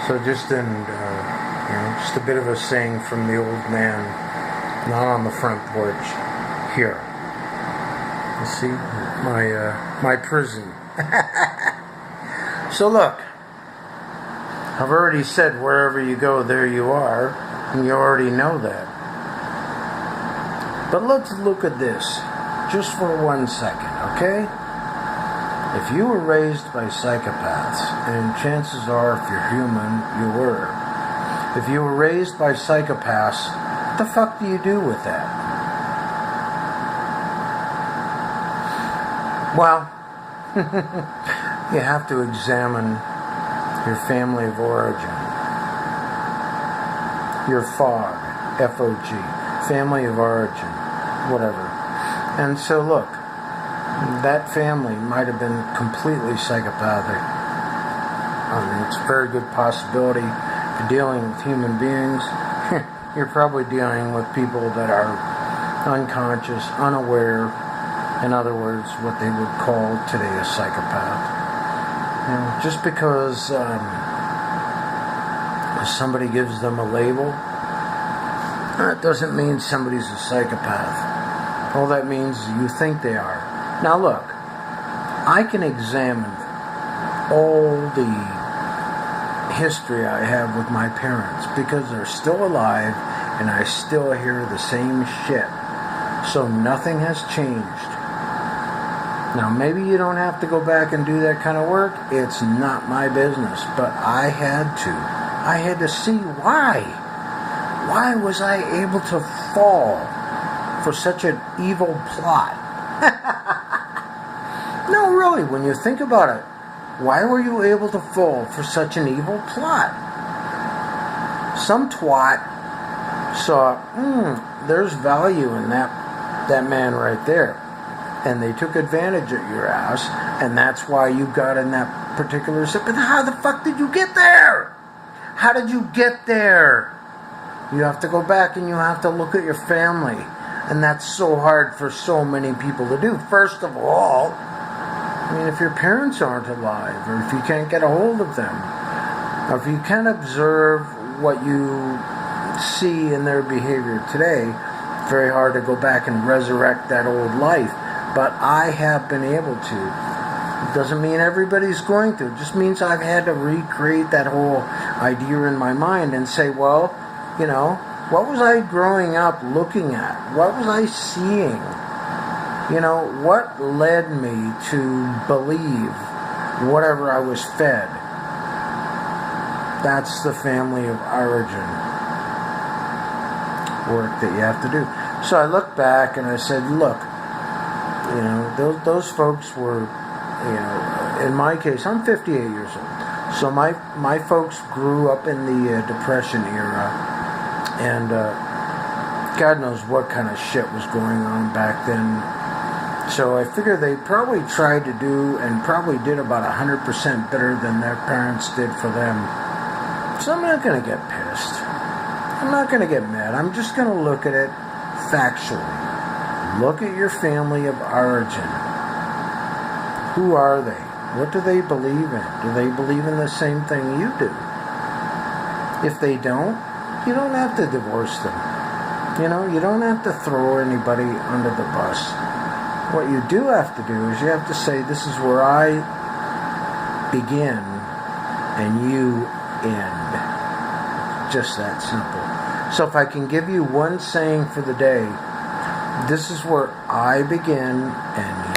So just just a bit of a saying from the old man, not on the front porch, here. You see, my prison. So look, I've already said wherever you go, there you are, and you already know that. But let's look at this, just for 1 second, okay? If you were raised by psychopaths, and chances are, if you're human, you were. If you were raised by psychopaths, what the fuck do you do with that? Well, you have to examine your family of origin. Your FOG, F-O-G, family of origin, whatever. And so look, that family might have been completely psychopathic. I mean, it's a very good possibility for dealing with human beings. You're probably dealing with people that are unconscious, unaware. In other words, what they would call today a psychopath. You know, just because somebody gives them a label, that doesn't mean somebody's a psychopath. All that means is you think they are. Now look, I can examine all the history I have with my parents because they're still alive and I still hear the same shit. So nothing has changed. Now maybe you don't have to go back and do that kind of work. It's not my business. But I had to. I had to see why. Why was I able to fall for such an evil plot? No, really, when you think about it, why were you able to fall for such an evil plot? Some twat saw, there's value in that man right there. And they took advantage of your ass, and that's why you got in that particular set. But how the fuck did you get there? How did you get there? You have to go back and you have to look at your family. And that's so hard for so many people to do. First of all, I mean, if your parents aren't alive, or if you can't get a hold of them, or if you can't observe what you see in their behavior today, it's very hard to go back and resurrect that old life. But I have been able to. It doesn't mean everybody's going to. It just means I've had to recreate that whole idea in my mind and say, well, what was I growing up looking at? What was I seeing? What led me to believe whatever I was fed? That's the family of origin work that you have to do. So I looked back and I said, look, those folks were, in my case, I'm 58 years old. So my folks grew up in the Depression era, and God knows what kind of shit was going on back then. So I figure they probably tried to do and probably did about 100% better than their parents did for them. So I'm not going to get pissed. I'm not going to get mad. I'm just going to look at it factually. Look at your family of origin. Who are they? What do they believe in? Do they believe in the same thing you do? If they don't, you don't have to divorce them. You don't have to throw anybody under the bus. What you do have to do is you have to say, this is where I begin and you end. Just that simple. So if I can give you one saying for the day, this is where I begin and